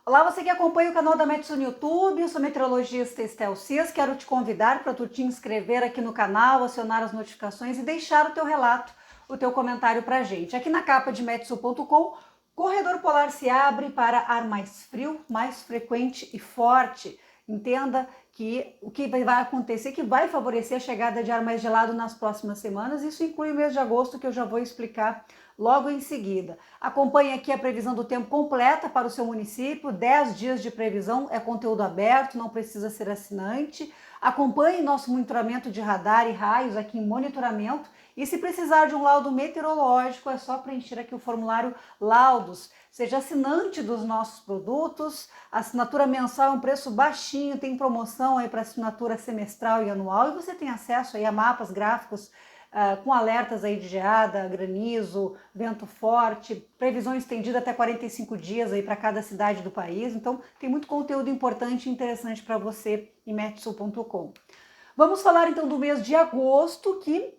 Olá, você que acompanha o canal da Metsu no YouTube, eu sou a meteorologista Estel Cis, quero te convidar para tu te inscrever aqui no canal, acionar as notificações e deixar o teu relato, o teu comentário para a gente. Aqui na capa de metsu.com, corredor polar se abre para ar mais frio, mais frequente e forte. Entenda que o que vai acontecer, que vai favorecer a chegada de ar mais gelado nas próximas semanas, isso inclui o mês de agosto, que eu já vou explicar logo em seguida. Acompanhe aqui a previsão do tempo completa para o seu município, 10 dias de previsão, é conteúdo aberto, não precisa ser assinante. Acompanhe nosso monitoramento de radar e raios aqui em monitoramento, e se precisar de um laudo meteorológico, é só preencher aqui o formulário Laudos. Seja assinante dos nossos produtos, a assinatura mensal é um preço baixinho, tem promoção aí para assinatura semestral e anual, e você tem acesso aí a mapas gráficos com alertas aí de geada, granizo, vento forte, previsão estendida até 45 dias aí para cada cidade do país. Então tem muito conteúdo importante e interessante para você em metsu.com. Vamos falar então do mês de agosto, que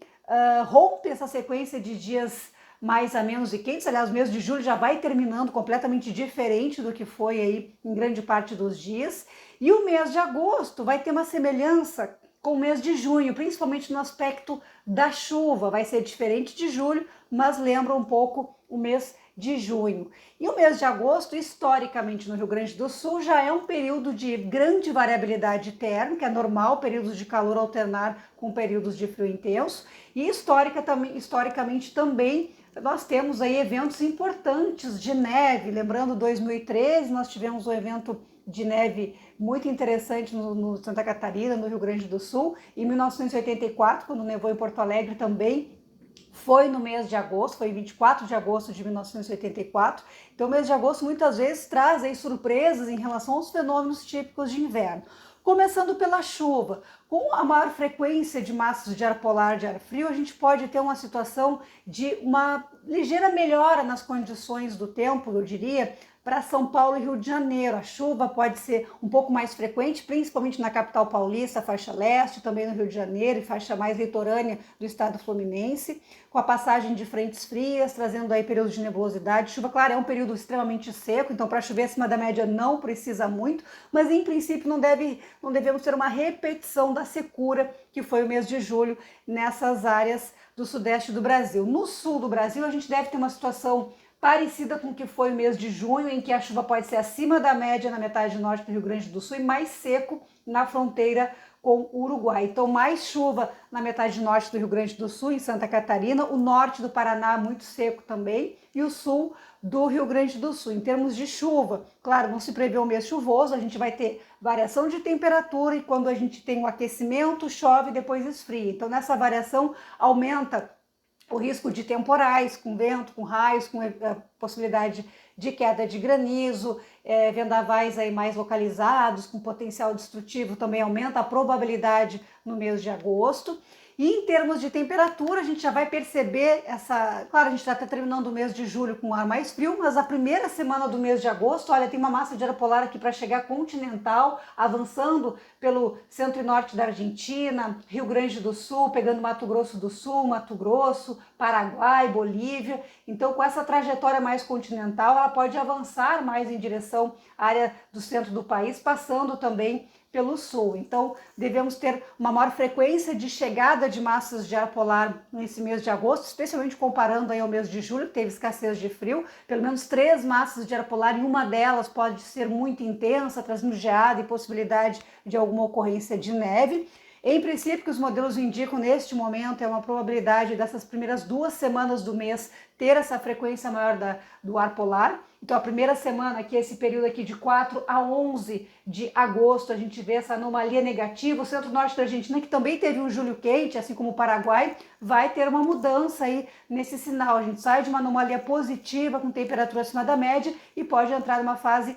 rompe essa sequência de dias mais a menos e quentes. Aliás, o mês de julho já vai terminando completamente diferente do que foi aí em grande parte dos dias. E o mês de agosto vai ter uma semelhança com o mês de junho, principalmente no aspecto da chuva. Vai ser diferente de julho, mas lembra um pouco o mês de junho. E o mês de agosto, historicamente no Rio Grande do Sul, já é um período de grande variabilidade térmica, é normal períodos de calor alternar com períodos de frio intenso, e historicamente também nós temos aí eventos importantes de neve. Lembrando, 2013 nós tivemos um evento de neve muito interessante no Santa Catarina, no Rio Grande do Sul. Em 1984, quando nevou em Porto Alegre também, foi no mês de agosto, foi 24 de agosto de 1984. Então o mês de agosto muitas vezes traz aí surpresas em relação aos fenômenos típicos de inverno. Começando pela chuva, com a maior frequência de massas de ar polar, de ar frio, a gente pode ter uma situação de uma ligeira melhora nas condições do tempo, eu diria, para São Paulo e Rio de Janeiro. A chuva pode ser um pouco mais frequente, principalmente na capital paulista, faixa leste, também no Rio de Janeiro e faixa mais litorânea do estado fluminense, com a passagem de frentes frias, trazendo aí períodos de nebulosidade. Chuva, claro, é um período extremamente seco, então para chover acima da média não precisa muito, mas em princípio não devemos ter uma repetição da secura que foi o mês de julho nessas áreas do sudeste do Brasil. No sul do Brasil a gente deve ter uma situação parecida com o que foi o mês de junho, em que a chuva pode ser acima da média na metade norte do Rio Grande do Sul e mais seco na fronteira com o Uruguai. Então, mais chuva na metade norte do Rio Grande do Sul, em Santa Catarina, o norte do Paraná muito seco também, e o sul do Rio Grande do Sul. Em termos de chuva, claro, não se prevê um mês chuvoso, a gente vai ter variação de temperatura, e quando a gente tem o aquecimento, chove e depois esfria. Então, nessa variação, aumenta o risco de temporais, com vento, com raios, com a possibilidade de queda de granizo, vendavais aí mais localizados, com potencial destrutivo, também aumenta a probabilidade no mês de agosto. E em termos de temperatura, a gente já vai perceber essa... Claro, a gente já está terminando o mês de julho com ar mais frio, mas a primeira semana do mês de agosto, olha, tem uma massa de ar polar aqui para chegar continental, avançando pelo centro e norte da Argentina, Rio Grande do Sul, pegando Mato Grosso do Sul, Mato Grosso, Paraguai, Bolívia. Então, com essa trajetória mais continental, ela pode avançar mais em direção à área do centro do país, passando também pelo sul. Então, devemos ter uma maior frequência de chegada de massas de ar polar nesse mês de agosto, especialmente comparando aí ao mês de julho, que teve escassez de frio. Pelo menos 3 massas de ar polar, e uma delas pode ser muito intensa, trazendo geada e possibilidade de alguma ocorrência de neve. Em princípio, que os modelos indicam neste momento é uma probabilidade dessas primeiras 2 semanas do mês ter essa frequência maior do ar polar. Então, a primeira semana, aqui, esse período aqui de 4 a 11 de agosto, a gente vê essa anomalia negativa. O centro-norte da Argentina, que também teve um julho quente, assim como o Paraguai, vai ter uma mudança aí nesse sinal. A gente sai de uma anomalia positiva, com temperatura acima da média, e pode entrar numa fase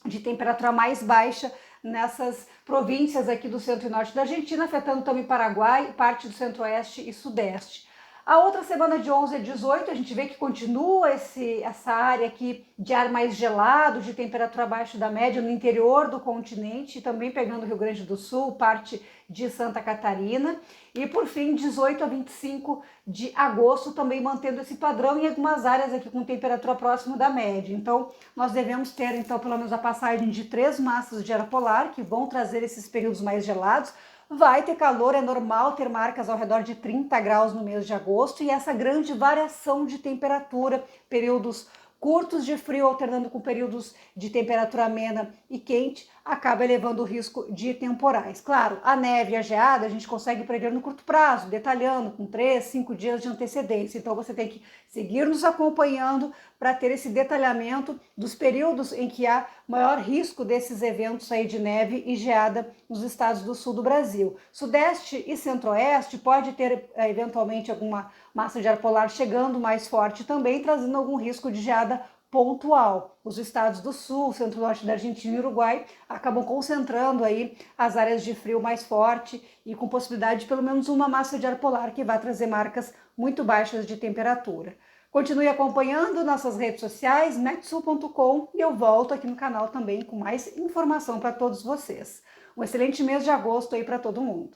de temperatura mais baixa nessas províncias aqui do centro e norte da Argentina, afetando também Paraguai, parte do centro-oeste e sudeste. A outra semana de 11 a 18, a gente vê que continua essa área aqui de ar mais gelado, de temperatura abaixo da média no interior do continente, também pegando o Rio Grande do Sul, parte de Santa Catarina. E por fim, 18 a 25 de agosto, também mantendo esse padrão em algumas áreas aqui com temperatura próxima da média. Então, nós devemos ter, então, pelo menos a passagem de 3 massas de ar polar, que vão trazer esses períodos mais gelados. Vai ter calor, é normal ter marcas ao redor de 30 graus no mês de agosto e essa grande variação de temperatura, períodos curtos de frio alternando com períodos de temperatura amena e quente, acaba elevando o risco de temporais. Claro, a neve e a geada a gente consegue prever no curto prazo, detalhando com 3, 5 dias de antecedência. Então você tem que seguir nos acompanhando para ter esse detalhamento dos períodos em que há maior risco desses eventos aí de neve e geada nos estados do sul do Brasil. Sudeste e centro-oeste pode ter eventualmente alguma massa de ar polar chegando mais forte também, trazendo algum risco de geada pontual. Os estados do sul, centro-norte da Argentina e Uruguai acabam concentrando aí as áreas de frio mais forte e com possibilidade de pelo menos uma massa de ar polar que vai trazer marcas muito baixas de temperatura. Continue acompanhando nossas redes sociais, metsul.com, e eu volto aqui no canal também com mais informação para todos vocês. Um excelente mês de agosto aí para todo mundo.